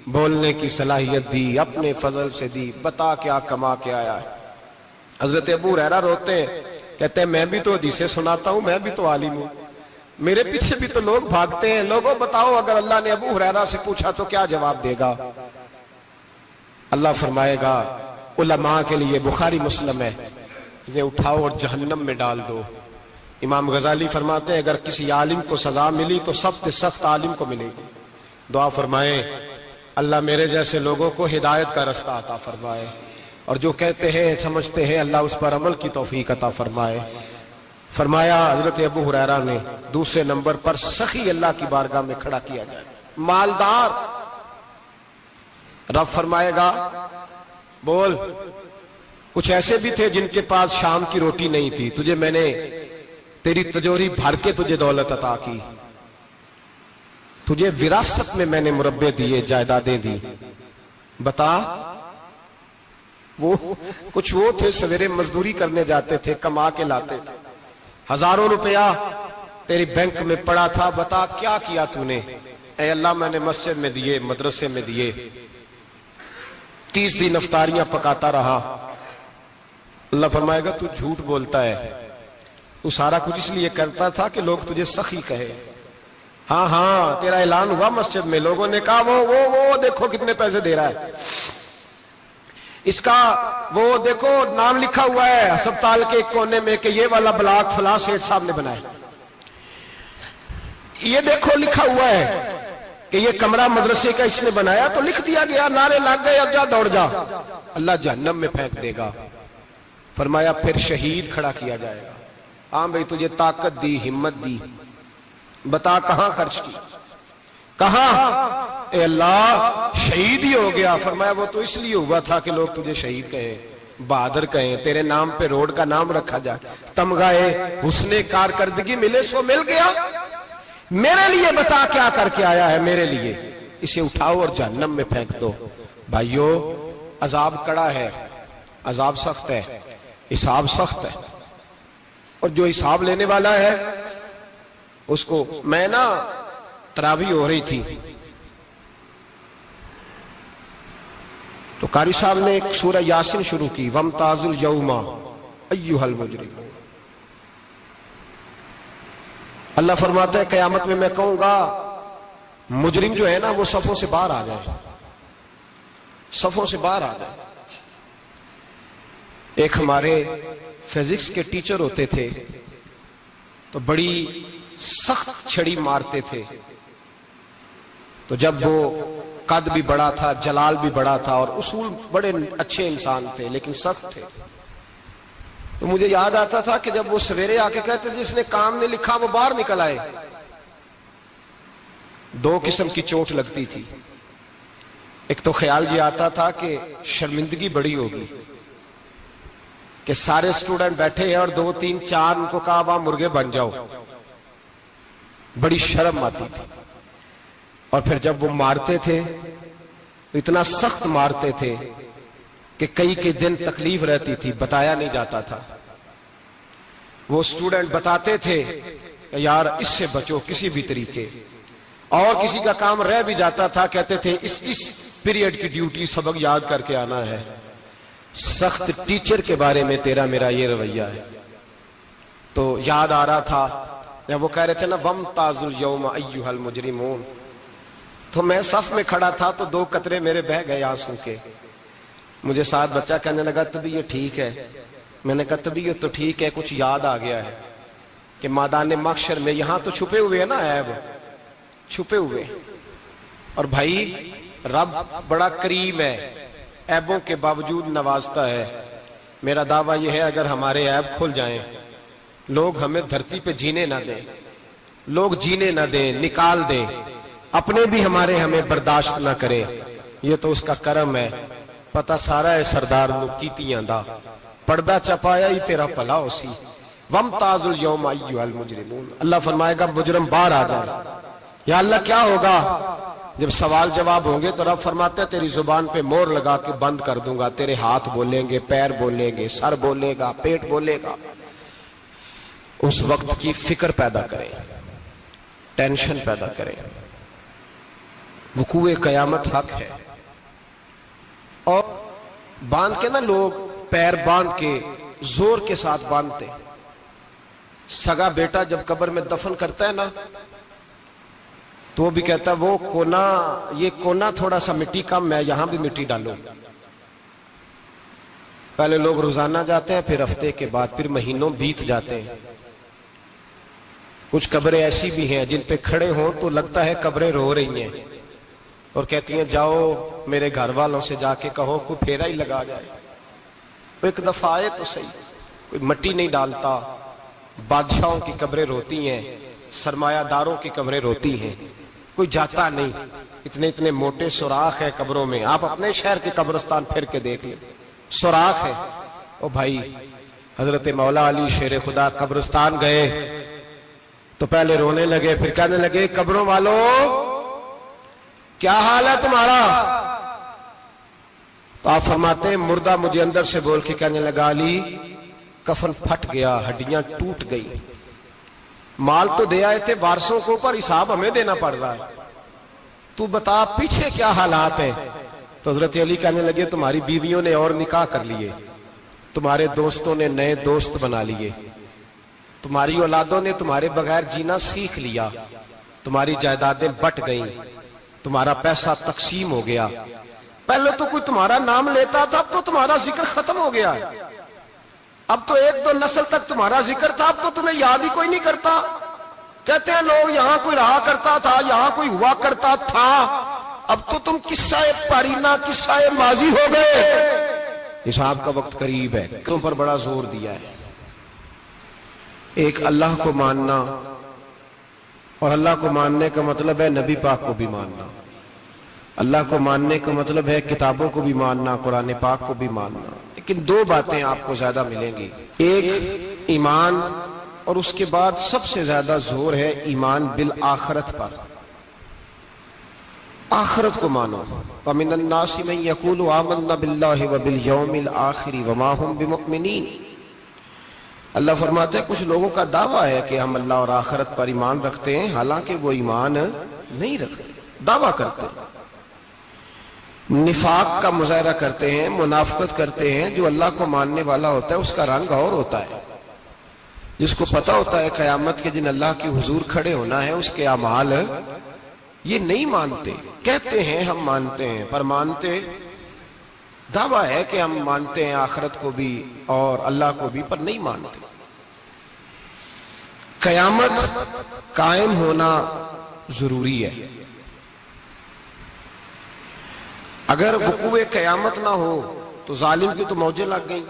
بولنے کی صلاحیت دی، اپنے فضل سے دی، بتا کیا کما کے آیا ہے۔ حضرت ابو ہریرہ روتے ہیں، کہتے ہیں میں بھی تو حدیثیں سناتا ہوں، میں بھی تو عالم ہوں، میرے پیچھے بھی تو لوگ بھاگتے ہیں۔ لوگوں بتاؤ اگر اللہ نے ابو ہریرہ سے پوچھا تو کیا جواب دے گا؟ اللہ فرمائے گا علماء کے لیے بخاری مسلم ہے، انہیں اٹھاؤ اور جہنم میں ڈال دو۔ امام غزالی فرماتے ہیں اگر کسی عالم کو سزا ملی تو سخت سے سخت عالم کو ملے گی۔ دعا فرمائیں اللہ میرے جیسے لوگوں کو ہدایت کا رستہ عطا فرمائے، اور جو کہتے ہیں سمجھتے ہیں اللہ اس پر عمل کی توفیق عطا فرمائے۔ فرمایا حضرت ابو ہریرہ نے دوسرے نمبر پر سخی اللہ کی بارگاہ میں کھڑا کیا جائے، مالدار۔ رب فرمائے گا بول، کچھ ایسے بھی تھے جن کے پاس شام کی روٹی نہیں تھی، تجھے میں نے تیری تجوری بھر کے تجھے دولت عطا کی، تجھے وراثت میں میں نے مربے دیے، جائیدادیں دی، بتا۔ وہ کچھ وہ تھے سویرے مزدوری کرنے جاتے تھے، کما کے لاتے تھے، ہزاروں روپیہ تیری بینک میں پڑا تھا، بتا کیا کیا تو نے؟ اے اللہ میں نے مسجد میں دیے، مدرسے میں دیے، 30 دن افطاریاں پکاتا رہا۔ اللہ فرمائے گا تو جھوٹ بولتا ہے، تو سارا کچھ اس لیے کرتا تھا کہ لوگ تجھے سخی کہے۔ ہاں ہاں تیرا اعلان ہوا مسجد میں، لوگوں نے کہا وہ دیکھو کتنے پیسے دے رہا ہے، اس کا وہ دیکھو نام لکھا ہوا ہے ہسپتال کے ایک کونے میں کہ یہ والا بلاک فلاں سیٹھ صاحب نے بنایا، یہ دیکھو لکھا ہوا ہے کہ یہ کمرہ مدرسے کا اس نے بنایا، تو لکھ دیا گیا، نعرے لگ گئے، اب جا دوڑ جا۔ اللہ جہنم میں پھینک دے گا۔ فرمایا پھر شہید کھڑا کیا جائے گا۔ ہاں بھئی تجھے طاقت دی، ہمت دی، بتا کہاں خرچ کی، کہاں؟ اے اللہ شہید ہی ہو گیا۔ فرمایا وہ تو اس لیے ہوا تھا کہ لوگ تجھے شہید کہیں، بہادر کہیں، تیرے نام پہ روڈ کا نام رکھا جائے، تمغہ حسن کارکردگی ملے سو مل گیا۔ میرے لیے بتا کیا کر کے آیا ہے میرے لیے، اسے اٹھاؤ اور جہنم میں پھینک دو۔ بھائیو عذاب کڑا ہے، عذاب سخت ہے، حساب سخت ہے، اور جو حساب لینے والا ہے اس کو میں نا تراویح ہو رہی تھی تو قاری صاحب نے ایک سورہ یاسین شروع کی، وَامْتَازُوا الْيَوْمَ أَيُّهَا الْمُجْرِمُونَ۔ اللہ فرماتا ہے قیامت میں میں کہوں گا مجرم جو ہے نا وہ صفوں سے باہر آ جائے، صفوں سے باہر آ جائے۔ ایک ہمارے فزکس کے ٹیچر ہوتے تھے، تو بڑی سخت چھڑی مارتے تھے. تو جب وہ قد بھی بڑا تھا, جلال بھی بڑا تھا, اور اصول بڑے اچھے انسان تھے لیکن سخت تھے, تو مجھے یاد آتا تھا کہ جب وہ سویرے آ کے کہتے جس نے کام نہیں لکھا وہ باہر نکل آئے. 2 قسم کی چوٹ لگتی تھی. ایک تو خیال یہ آتا تھا کہ شرمندگی بڑی ہوگی کہ سارے اسٹوڈنٹ بیٹھے ہیں اور 2 3 4 ان کو کہا وہاں مرغے بن جاؤ, بڑی شرم آتی تھی. اور پھر جب وہ مارتے تھے تو اتنا سخت مارتے تھے کہ کئی کے دن تکلیف رہتی تھی, بتایا نہیں جاتا تھا. وہ اسٹوڈنٹ بتاتے تھے کہ یار اس سے بچو کسی بھی طریقے, اور کسی کا کام رہ بھی جاتا تھا کہتے تھے اس پیریڈ کی ڈیوٹی سبق یاد کر کے آنا ہے. سخت ٹیچر کے بارے میں تیرا میرا یہ رویہ ہے. تو یاد آ رہا تھا جب وہ کہہ رہے تھے نا وَامْتَازُوا الْيَوْمَ أَيُّهَا الْمُجْرِمُونَ, تو میں صف میں کھڑا تھا تو 2 قطرے میرے بہہ گئے آنسو کے. مجھے ساتھ بچہ کہنے لگا طبیعت ٹھیک ہے. میں نے کہا طبیعت تو ٹھیک ہے, کچھ یاد آ گیا ہے کہ میدان محشر میں یہاں تو چھپے ہوئے ہیں نا عیب, چھپے ہوئے, اور بھائی رب بڑا کریم ہے, عیبوں کے باوجود نوازتا ہے. میرا دعویٰ یہ ہے اگر ہمارے عیب کھل جائیں, لوگ ہمیں دھرتی پہ جینے نہ دیں, لوگ جینے نہ دیں, نکال دیں, اپنے بھی ہمیں برداشت نہ کریں, یہ تو اس کا کرم ہے. پتہ سارا ہے سردار نو کیتیاں دا, پردہ چپایا ہی تیرا پلا ہو سی. وَامْتَازُوا الْيَوْمَ أَيُّهَا الْمُجْرِمُونَ, اللہ فرمائے گا مجرم باہر آ جائے. یا اللہ کیا ہوگا جب سوال جواب ہوں گے؟ تو رب فرماتے ہیں تیری زبان پہ مور لگا کے بند کر دوں گا, تیرے ہاتھ بولیں گے, پیر بولیں گے, سر بولے گا, پیٹ بولے گا. اس وقت کی فکر پیدا کریں, ٹینشن پیدا کریں. وقوع قیامت حق ہے. اور باندھ کے نا لوگ پیر باندھ کے زور کے ساتھ باندھتے. سگا بیٹا جب قبر میں دفن کرتا ہے نا تو وہ بھی کہتا ہے وہ کونا, یہ کونا تھوڑا سا مٹی کم ہے, یہاں بھی مٹی ڈالو. پہلے لوگ روزانہ جاتے ہیں, پھر ہفتے کے بعد, پھر مہینوں بیت جاتے ہیں. کچھ قبریں ایسی بھی ہیں جن پہ کھڑے ہوں تو لگتا ہے قبریں رو رہی ہیں اور کہتی ہیں جاؤ میرے گھر والوں سے جا کے کہو کوئی پھیرا ہی لگا جائے. ایک دفعہ آئے تو صحیح, کوئی مٹی نہیں ڈالتا. بادشاہوں کی قبریں روتی ہیں, سرمایہ داروں کی قبریں روتی ہیں, کوئی جاتا نہیں. اتنے اتنے موٹے سوراخ ہے قبروں میں, آپ اپنے شہر کے قبرستان پھر کے دیکھ لیں, سوراخ ہے. او بھائی حضرت مولا علی شیر خدا قبرستان گئے تو پہلے رونے لگے, پھر کہنے لگے قبروں والوں کیا حال ہے تمہارا؟ تو آپ فرماتے ہیں مردہ مجھے اندر سے بول کے کہنے لگا علی کفن پھٹ گیا, ہڈیاں ٹوٹ گئی, مال تو دے آئے تھے وارثوں کو پر حساب ہمیں دینا پڑ رہا ہے, تو بتا پیچھے کیا حالات ہیں. تو حضرت علی کہنے لگے تمہاری بیویوں نے اور نکاح کر لیے, تمہارے دوستوں نے نئے دوست بنا لیے, تمہاری اولادوں نے تمہارے بغیر جینا سیکھ لیا, تمہاری جائیدادیں بٹ گئیں, تمہارا پیسہ تقسیم ہو گیا. پہلے تو کوئی تمہارا نام لیتا تھا, اب تو تمہارا ذکر ختم ہو گیا. اب تو 1 2 نسل تک تمہارا ذکر تھا, اب تو تمہیں یاد ہی کوئی نہیں کرتا. کہتے ہیں لوگ یہاں کوئی رہا کرتا تھا, یہاں کوئی ہوا کرتا تھا, اب تو تم قصہ پارینہ قصہ ماضی ہو گئے. حساب کا وقت قریب ہے. تم پر بڑا زور دیا ہے. ایک اللہ کو ماننا, اور اللہ کو ماننے کا مطلب ہے نبی پاک کو بھی ماننا. اللہ کو ماننے کا مطلب ہے کتابوں کو بھی ماننا, قرآن پاک کو بھی ماننا. لیکن 2 باتیں آپ کو زیادہ ملیں گی, ایک ایمان, اور اس کے بعد سب سے زیادہ زور ہے ایمان بالآخرت پر. آخرت کو مانو. وَمِنَ النَّاسِ مَن يَقُولُ آمَنَّا بِاللَّهِ وَبِالْيَوْمِ الْآخِرِ وَمَا هُمْ بِمُؤْمِنِينَ. اللہ فرماتے ہیں کچھ لوگوں کا دعویٰ ہے کہ ہم اللہ اور آخرت پر ایمان رکھتے ہیں, حالانکہ وہ ایمان نہیں رکھتے, دعویٰ کرتے ہیں, نفاق کا مظاہرہ کرتے ہیں, منافقت کرتے ہیں. جو اللہ کو ماننے والا ہوتا ہے اس کا رنگ اور ہوتا ہے, جس کو پتہ ہوتا ہے قیامت کے دن اللہ کے حضور کھڑے ہونا ہے, اس کے اعمال یہ نہیں مانتے. کہتے ہیں ہم مانتے ہیں, پر مانتے, دعویٰ ہے کہ ہم مانتے ہیں آخرت کو بھی اور اللہ کو بھی, پر نہیں مانتے. قیامت قائم ہونا ضروری ہے. اگر وقوع قیامت نہ ہو تو ظالم کی تو موجیں لگ گئیں.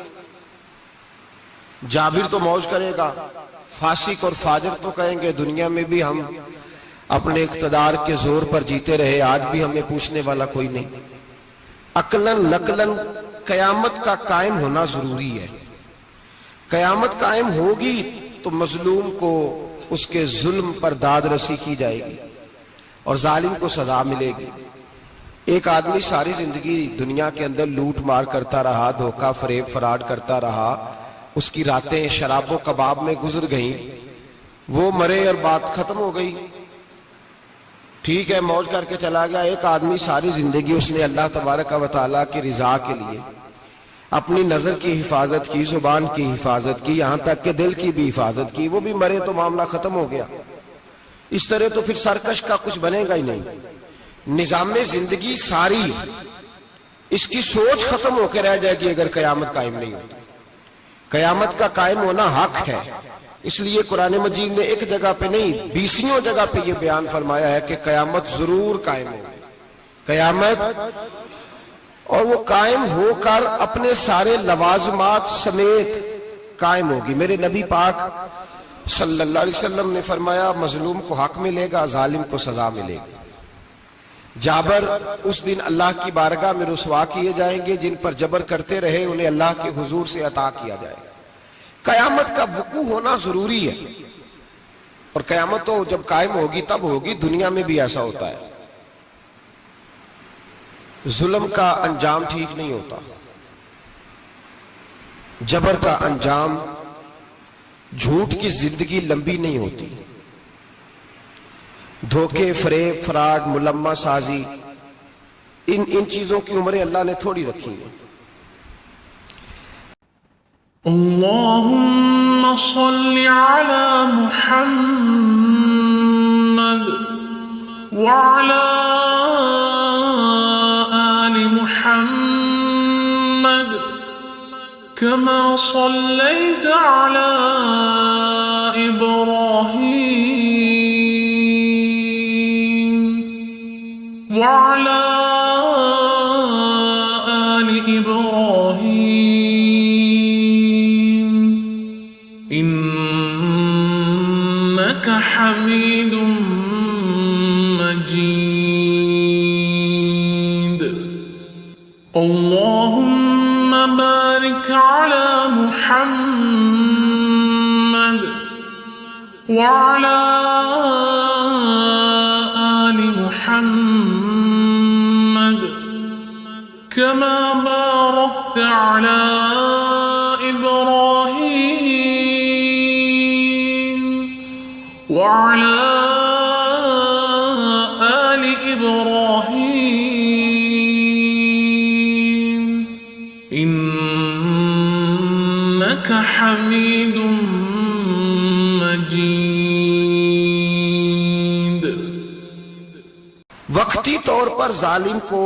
جابر تو موج کرے گا، فاسق اور فاجر تو کہیں گے دنیا میں بھی ہم اپنے اقتدار کے زور پر جیتے رہے، آج بھی ہمیں پوچھنے والا کوئی نہیں. عقلاً نقلاً قیامت کا قائم ہونا ضروری ہے. قیامت قائم ہوگی تو مظلوم کو اس کے ظلم پر داد رسی کی جائے گی اور ظالم کو سزا ملے گی. ایک آدمی ساری زندگی دنیا کے اندر لوٹ مار کرتا رہا، دھوکہ فریب فراڈ کرتا رہا، اس کی راتیں شراب و کباب میں گزر گئیں، وہ مرے اور بات ختم ہو گئی. ٹھیک ہے موج کر کے چلا گیا. ایک آدمی ساری زندگی اس نے اللہ تبارک و تعالیٰ کی رضا کے لیے اپنی نظر کی حفاظت کی، زبان کی حفاظت کی، یہاں تک کہ دل کی بھی حفاظت کی، وہ بھی مرے تو معاملہ ختم ہو گیا. اس طرح تو پھر سرکش کا کچھ بنے گا ہی نہیں. نظام زندگی ساری اس کی سوچ ختم ہو کے رہ جائے گی اگر قیامت قائم نہیں ہوتی. قیامت کا قائم ہونا حق ہے. اس لیے قرآن مجید نے ایک جگہ پہ نہیں 20 جگہ پہ یہ بیان فرمایا ہے کہ قیامت ضرور قائم ہوگی. قیامت، اور وہ قائم ہو کر اپنے سارے لوازمات سمیت قائم ہوگی. میرے نبی پاک صلی اللہ علیہ وسلم نے فرمایا مظلوم کو حق ملے گا، ظالم کو سزا ملے گی. جابر اس دن اللہ کی بارگاہ میں رسوا کیے جائیں گے، جن پر جبر کرتے رہے انہیں اللہ کے حضور سے عطا کیا جائے گا. قیامت کا وقوع ہونا ضروری ہے، اور قیامت تو جب قائم ہوگی تب ہوگی. دنیا میں بھی ایسا ہوتا ہے، ظلم کا انجام ٹھیک نہیں ہوتا، جبر کا انجام، جھوٹ کی زندگی لمبی نہیں ہوتی، دھوکے فریب فراڈ ملمہ سازی ان چیزوں کی عمریں اللہ نے تھوڑی رکھی ہیں. اللهم صل على محمد وعلى آل محمد كما صليت على إبراهيم وعلى آل إبراهيم إنك حميد مجيد. اللهم بارك على محمد وعلى آل محمد كما باركت على إبراهيم وعلى آل إبراهيم إنك حميد مجيد. وقتی طور پر ظالم کو،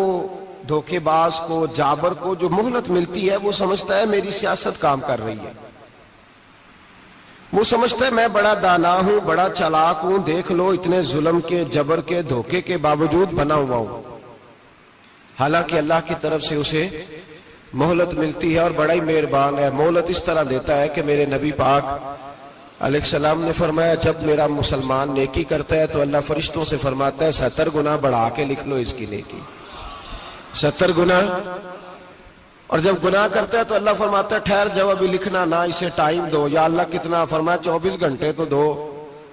دھوکے باز کو، جابر کو جو مہلت ملتی ہے وہ سمجھتا ہے میری سیاست کام کر رہی ہے، وہ سمجھتا ہے میں بڑا دانا ہوں، بڑا چالاک ہوں، دیکھ لو اتنے ظلم کے، جبر کے، دھوکے کے باوجود بنا ہوا ہوں. حالانکہ اللہ کی طرف سے اسے مہلت ملتی ہے اور بڑا ہی مہربان ہے. مہلت اس طرح دیتا ہے کہ میرے نبی پاک علیہ السلام نے فرمایا جب میرا مسلمان نیکی کرتا ہے تو اللہ فرشتوں سے فرماتا ہے 70 گنا بڑھا کے لکھ لو اس کی نیکی، 70 گنا. اور جب گناہ کرتا ہے تو اللہ فرماتا ہے ٹھہر جاؤ ابھی لکھنا نہ، اسے ٹائم دو. یا اللہ کتنا؟ فرمایا 24 گھنٹے تو دو،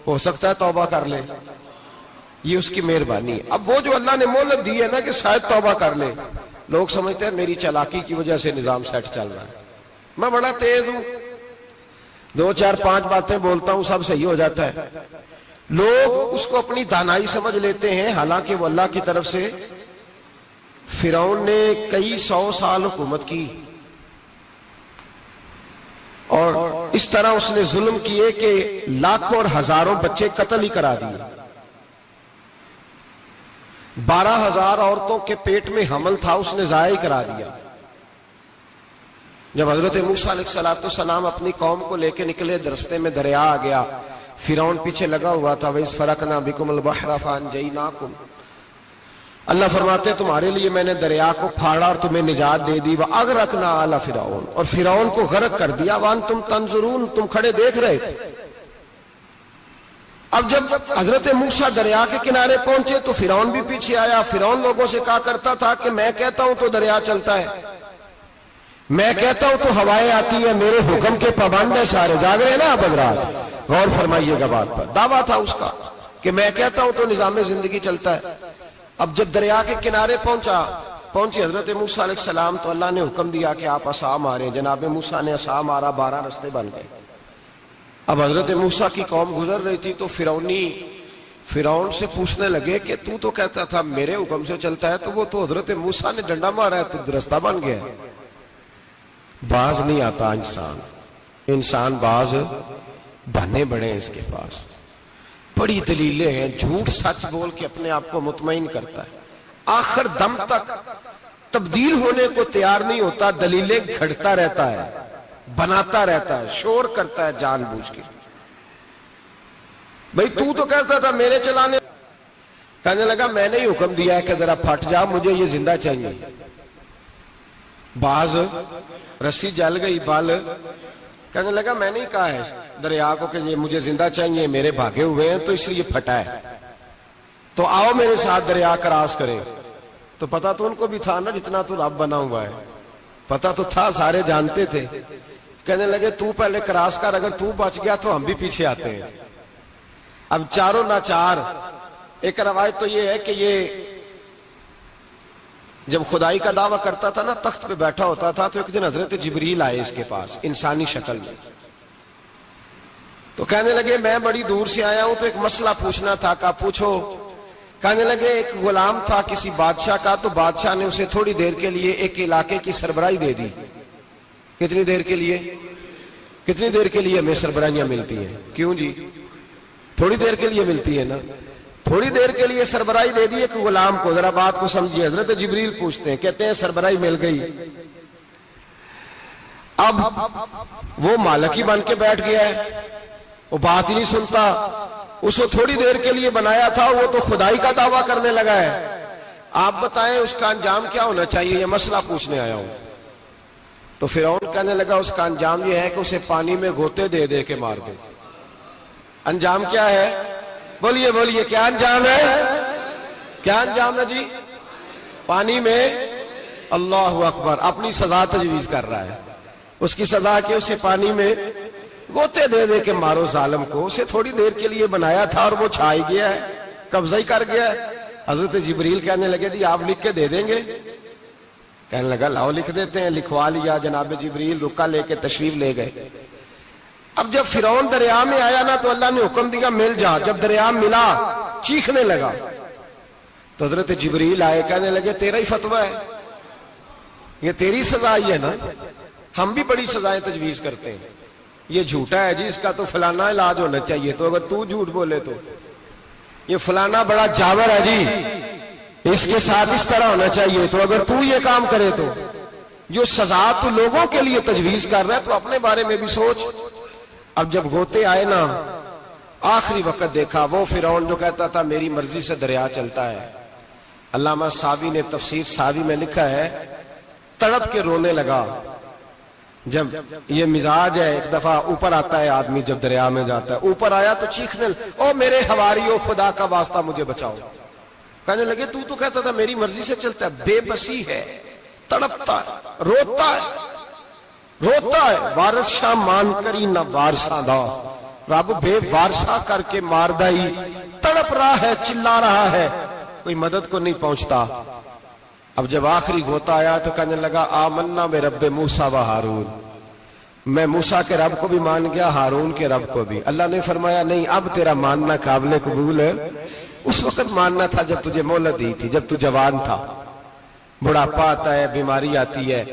ہو سکتا ہے توبہ کر لے. یہ اس کی مہربانی ہے. اب وہ جو اللہ نے مہلت دی ہے نا کہ شاید توبہ کر لے، لوگ سمجھتے ہیں میری چالاکی کی وجہ سے نظام سیٹ چل رہا ہے، میں بڑا تیز ہوں، 2 4 5 باتیں بولتا ہوں سب صحیح ہو جاتا ہے. لوگ اس کو اپنی دانائی سمجھ لیتے ہیں، حالانکہ وہ اللہ کی طرف سے. فرعون نے کئی 100 سال حکومت کی اور اس طرح اس نے ظلم کیے کہ لاکھوں اور ہزاروں بچے قتل ہی کرا دیے. 12,000 عورتوں کے پیٹ میں حمل تھا اس نے ضائع کرا دیا. جب حضرت موسیٰ علیہ السلام اپنی قوم کو لے کے نکلے رستے میں دریا آ گیا، فرعون پیچھے لگا ہوا تھا، وَإِذْ فَرَقْنَا بِكُمُ الْبَحْرَ فَأَنْجَيْنَاكُمْ، اللہ فرماتے تمہارے لیے میں نے دریا کو پھاڑا اور تمہیں نجات دے دی، وَأَغْرَقْنَا آلَ فِرْعَوْنَ، اور فرعون کو غرق کر دیا، وَأَنْتُمْ تَنْظُرُونَ، تم کھڑے دیکھ رہے تھے۔ اب جب حضرت موسیٰ دریا کے کنارے پہنچے تو فرعون بھی پیچھے آیا۔ فرعون لوگوں سے کہا کرتا تھا کہ میں کہتا ہوں تو دریا چلتا ہے، میں کہتا ہوں تو ہوائیں آتی ہیں، میرے حکم کے پابند ہے سارے۔ جاگ رہے ہیں نا آپ حضرات، غور فرمائیے گا بات پر۔ دعویٰ تھا اس کا کہ میں کہتا ہوں تو نظام زندگی چلتا ہے۔ اب جب دریا کے کنارے پہنچی حضرت موسیٰ علیہ السلام تو اللہ نے حکم دیا کہ آپ عصا ماریں۔ جناب موسیٰ نے عصا مارا، 12 رستے بن گئے۔ اب حضرت موسیٰ کی قوم گزر رہی تھی تو فرعون سے پوچھنے لگے کہ تو کہتا تھا میرے حکم سے چلتا ہے، تو وہ تو حضرت موسیٰ نے ڈنڈا مارا ہے تو رستہ بن گیا۔ باز نہیں آتا انسان باز بہانے بڑے ہیں اس کے پاس، بڑی دلیلیں ہیں، جھوٹ سچ بول کے اپنے آپ کو مطمئن کرتا ہے، آخر دم تک تبدیل ہونے کو تیار نہیں ہوتا، دلیلیں گھڑتا رہتا ہے، بناتا رہتا ہے، شور کرتا ہے جان بوجھ کے۔ بھئی تو کہتا تھا میرے چلانے، کہنے لگا میں نے ہی حکم دیا ہے کہ ذرا پھٹ جا، مجھے یہ زندہ چاہیے۔ باز رسی جل گئی، بال کہنے لگا میں نے ہی کہا ہے دریا کو کہ یہ مجھے زندہ چاہیے، میرے بھاگے ہوئے ہیں تو اس لیے پھٹا ہے، تو آؤ میرے ساتھ دریا کراس کریں۔ تو پتا تو ان کو بھی تھا نا جتنا تو رب بنا ہوا ہے، پتا تو تھا، سارے جانتے تھے۔ کہنے لگے تو پہلے کراس کر، اگر تو بچ گیا تو ہم بھی پیچھے آتے ہیں۔ اب چاروں ناچار۔ ایک روایت تو یہ ہے کہ یہ جب خدائی کا دعویٰ کرتا تھا نا، تخت پہ بیٹھا ہوتا تھا، تو ایک دن حضرت جبریل آئے اس کے پاس انسانی شکل میں، تو کہنے لگے میں بڑی دور سے آیا ہوں تو ایک مسئلہ پوچھنا تھا۔ کہا پوچھو۔ کہنے لگے ایک غلام تھا کسی بادشاہ کا، تو بادشاہ نے اسے تھوڑی دیر کے لیے ایک علاقے کی سربراہی دے دی۔ کتنی دیر کے لیے ہمیں سربراہیاں ملتی ہیں؟ کیوں جی؟ تھوڑی دیر کے لیے ملتی ہے نا، تھوڑی دیر کے لیے سربراہی دے دی ایک غلام کو۔ ذرا بات کو سمجھیے، حضرت جبریل پوچھتے ہیں، کہتے ہیں سربراہی مل گئی، اب وہ مالک ہی بن کے بیٹھ گیا ہے، وہ بات ہی نہیں سنتا، اس کو تھوڑی دیر کے لیے بنایا تھا، وہ تو خدائی کا دعویٰ کرنے لگا ہے۔ آپ بتائیں اس کا انجام کیا ہونا چاہیے؟ یہ مسئلہ پوچھنے آیا ہوں۔ تو فرعون کہنے لگا اس کا انجام یہ ہے کہ اسے پانی میں گوتے دے دے کے مار دے۔ انجام کیا ہے؟ بولیے کیا انجام ہے؟ کیا انجام ہے جی؟ پانی میں، اللہ اکبر، اپنی سزا تجویز کر رہا ہے۔ اس کی سزا کہ اسے پانی میں گوتے دے دے کے مارو ظالم کو۔ اسے تھوڑی دیر کے لیے بنایا تھا اور وہ چھائی گیا ہے، قبضہ ہی کر گیا ہے۔ حضرت جبریل کہنے لگے جی آپ لکھ کے دے دیں گے؟ کہنے لگا لاؤ لکھ دیتے ہیں۔ لکھوا لیا، جناب جبریل رکا لے کے تشریف لے گئے۔ اب جب فرعون دریا میں آیا نا تو اللہ نے حکم دیا مل جا۔ جب دریا ملا چیخنے لگا تو حضرت جبریل آئے، کہنے لگے تیرا ہی فتویٰ ہے، یہ تیری سزا ہی ہے نا، ہم بھی بڑی سزائیں تجویز کرتے ہیں، یہ جھوٹا ہے جی، اس کا تو فلانا علاج ہونا چاہیے، تو اگر تو جھوٹ بولے تو یہ فلانا بڑا جاور ہے جی، اس کے ساتھ اس طرح ہونا چاہیے، تو اگر تو یہ کام کرے تو جو سزا تو لوگوں کے لیے تجویز کر رہا ہے تو اپنے بارے میں بھی سوچ۔ اب جب غوطے آئے نا، آخری وقت دیکھا وہ فرعون جو کہتا تھا میری مرضی سے دریا چلتا ہے، علامہ ساوی نے تفسیر ساوی میں لکھا ہے تڑپ کے رونے لگا۔ جب یہ مزاج ہے، ایک دفعہ اوپر آتا ہے آدمی جب دریا میں جاتا ہے، اوپر آیا تو چیخنے او میرے حواریو خدا کا واسطہ مجھے بچاؤ۔ کہنے لگے تو کہتا تھا میری مرضی سے چلتا ہے، بے بسی ہے، تڑپتا ہے، روتا ہے، وارث شاہ مان کری نہ وارثہ دا، رب بے وارثہ کر کے مار دائی، تڑپ رہا ہے، چلا رہا ہے، کوئی مدد کو نہیں پہنچتا۔ اب جب آخری غوطہ آیا تو کہنے لگا آمنا برب موسیٰ و ہارون، میں موسیٰ کے رب کو بھی مان گیا، ہارون کے رب کو بھی۔ اللہ نے فرمایا نہیں، اب تیرا ماننا قابل قبول ہے، اس وقت ماننا تھا جب تجھے مہلت دی تھی، جب تو جوان تھا۔ بڑھاپا آتا ہے، بیماری آتی ہے،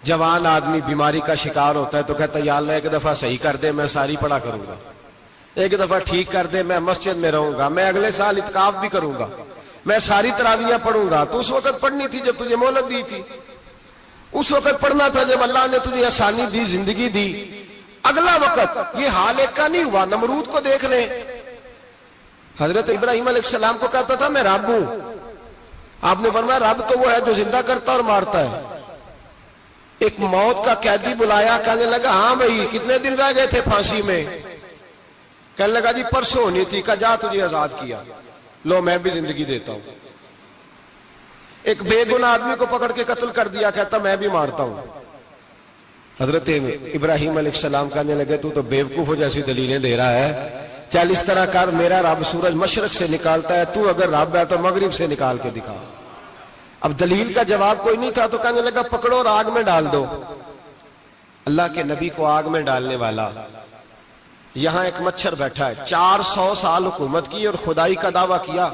جوان آدمی بیماری کا شکار ہوتا ہے تو کہتا ہے یا اللہ ایک دفعہ صحیح کر دے میں ساری پڑھا کروں گا، ایک دفعہ ٹھیک کر دے میں مسجد میں رہوں گا، میں اگلے سال اعتکاف بھی کروں گا، میں ساری تراویحیں پڑھوں گا۔ تو اس وقت پڑھنی تھی جب تجھے مہلت دی تھی، اس وقت پڑھنا تھا جب اللہ نے تجھے آسانی دی، زندگی دی۔ اگلا وقت یہ حال ایک کا نہیں ہوا. نمرود کو دیکھ لیں, حضرت ابراہیم علیہ السلام کو کہتا تھا میں رب ہوں. آپ نے فرمایا رب تو وہ ہے جو زندہ کرتا اور مارتا ہے. ایک موت کا قیدی بلایا, کہنے لگا ہاں بھائی کتنے دن رہ گئے تھے پھانسی میں؟ کہنے لگا جی پرسوں ہونی تھی. کہا جا تجھے آزاد کیا, لو میں بھی زندگی دیتا ہوں. ایک بے گناہ آدمی کو پکڑ کے قتل کر دیا, کہتا میں بھی مارتا ہوں. حضرت ابراہیم علیہ السلام کہنے لگے تو بیوقوفوں جیسی دلیلیں دے رہا ہے, چل اس طرح کر, میرا رب سورج مشرق سے نکالتا ہے, تو اگر رب ہے تو مغرب سے نکال کے دکھا. اب دلیل کا جواب کوئی نہیں تھا تو کہنے لگا پکڑو اور آگ میں ڈال دو. اللہ کے نبی کو آگ میں ڈالنے والا. یہاں ایک مچھر بیٹھا ہے, 400 سال حکومت کی اور خدائی کا دعویٰ کیا.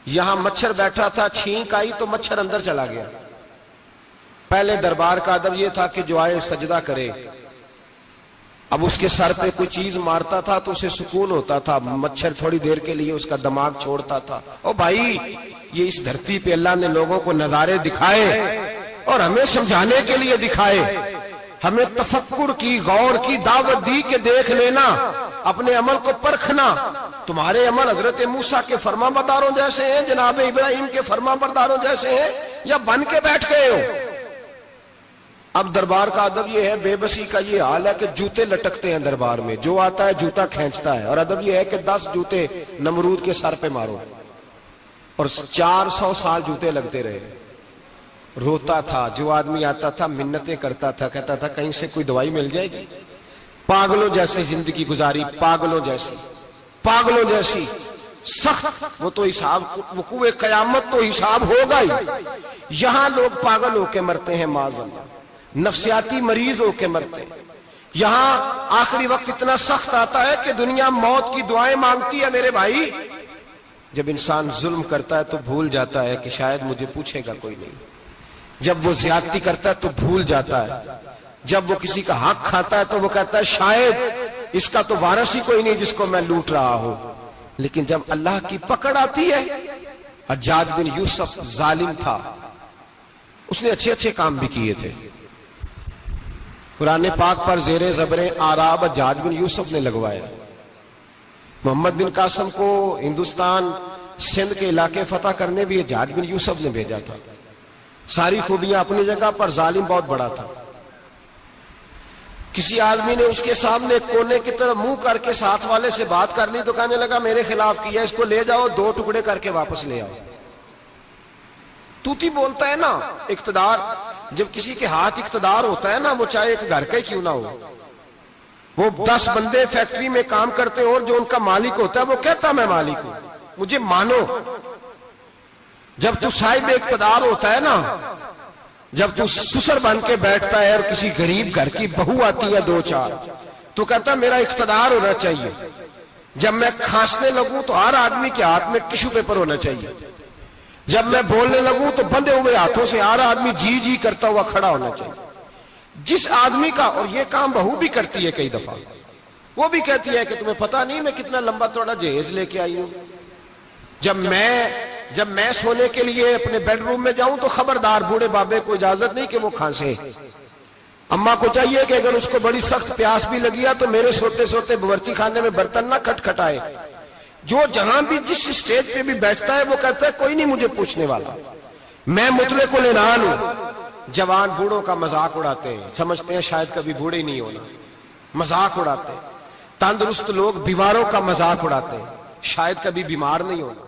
یہاں مچھر بیٹھا تھا, چھینک آئی تو مچھر اندر چلا گیا. پہلے دربار کا ادب یہ تھا کہ جو آئے سجدہ کرے. اب اس کے سر پہ کوئی چیز مارتا تھا تو اسے سکون ہوتا تھا, مچھر تھوڑی دیر کے لیے اس کا دماغ چھوڑتا تھا. او بھائی یہ اس دھرتی پہ اللہ نے لوگوں کو نظارے دکھائے اور ہمیں سمجھانے کے لیے دکھائے, ہمیں تفکر کی, غور کی دعوت دی کہ دیکھ لینا, اپنے عمل کو پرکھنا. تمہارے عمل حضرت موسیٰ کے فرما برداروں جیسے ہیں, جناب ابراہیم کے فرما برداروں جیسے ہیں, یا بن کے بیٹھ گئے ہو؟ اب دربار کا ادب یہ ہے, بے بسی کا یہ حال ہے کہ جوتے لٹکتے ہیں دربار میں, جو آتا ہے جوتا کھینچتا ہے. اور ادب یہ ہے کہ 10 جوتے نمرود کے سر پہ مارو. اور 400 سال جوتے لگتے رہے. روتا تھا, جو آدمی آتا تھا منتیں کرتا تھا, کہتا تھا کہیں سے کوئی دوائی مل جائے گی. پاگلوں جیسی زندگی گزاری, پاگلوں جیسی سخت. وہ تو حساب, وقوع قیامت تو حساب ہوگا ہی. یہاں لوگ پاگل ہو کے مرتے ہیں, معاذ اللہ, نفسیاتی مریض ہو کے مرتے ہیں. یہاں آخری وقت اتنا سخت آتا ہے کہ دنیا موت کی دعائیں مانگتی ہے. میرے بھائی جب انسان ظلم کرتا ہے تو بھول جاتا ہے کہ شاید مجھے پوچھے گا کوئی نہیں. جب وہ زیادتی کرتا ہے تو بھول جاتا ہے. جب وہ کسی کا حق کھاتا ہے تو وہ کہتا ہے شاید اس کا تو وارث ہی کوئی نہیں جس کو میں لوٹ رہا ہوں. لیکن جب اللہ کی پکڑ آتی ہے, حجاج بن یوسف ظالم تھا, اس نے اچھے کام بھی کیے تھے. قرآن پاک پر زیر زبریں آراب حجاج بن یوسف نے لگوایا. محمد بن قاسم کو ہندوستان سندھ کے علاقے فتح کرنے بھی حجاج بن یوسف نے بھیجا تھا. ساری خوبیاں اپنی جگہ پر, ظالم بہت بڑا تھا. کسی آدمی نے اس کے سامنے کونے کی طرف منہ کر کے ساتھ والے سے بات کر لی تو کہنے لگا میرے خلاف کیا, اس کو لے جاؤ, 2 ٹکڑے کر کے واپس لے آؤ. توتی بولتا ہے نا اقتدار, جب کسی کے ہاتھ اقتدار ہوتا ہے نا, وہ چاہے ایک گھر کا ہی کیوں نہ ہو, وہ 10 بندے فیکٹری میں کام کرتے اور جو ان کا مالک ہوتا ہے وہ کہتا میں مالک ہوں, مجھے مانو. جب تو صاحب اقتدار ہوتا ہے نا, جب تو سسر بن کے بیٹھتا ہے اور کسی غریب گھر کی بہو آتی ہے 2-4, تو کہتا میرا اقتدار ہونا چاہیے. جب میں کھانسنے لگوں تو ہر آدمی کے ہاتھ میں ٹشو پیپر ہونا چاہیے. جب میں بولنے لگوں تو بندھے ہوئے ہاتھوں سے ہر آدمی جی کرتا ہوا کھڑا ہونا چاہیے. جس آدمی کا, اور یہ کام بہو بھی کرتی ہے کئی دفعہ, وہ بھی کہتی ہے کہ تمہیں پتا نہیں میں کتنا لمبا چوڑا جہیز لے کے آئی ہوں. جب میں سونے کے لیے اپنے بیڈ روم میں جاؤں تو خبردار بوڑھے بابے کو اجازت نہیں کہ وہ کھانسے. اماں کو چاہیے کہ اگر اس کو بڑی سخت پیاس بھی لگی ہے تو میرے سوتے باورچی خانے میں برتن نہ کھٹکھٹائے. جو جہاں بھی جس اسٹیج پہ بھی بیٹھتا ہے وہ کہتا ہے کوئی نہیں مجھے پوچھنے والا, میں مطلق العنان ہوں. جوان بوڑھوں کا مذاق اڑاتے ہیں, سمجھتے ہیں شاید کبھی بوڑھے نہیں ہونا, مذاق اڑاتے ہیں. تندرست لوگ بیماروں کا مذاق اڑاتے ہیں, شاید کبھی بیمار نہیں ہونا.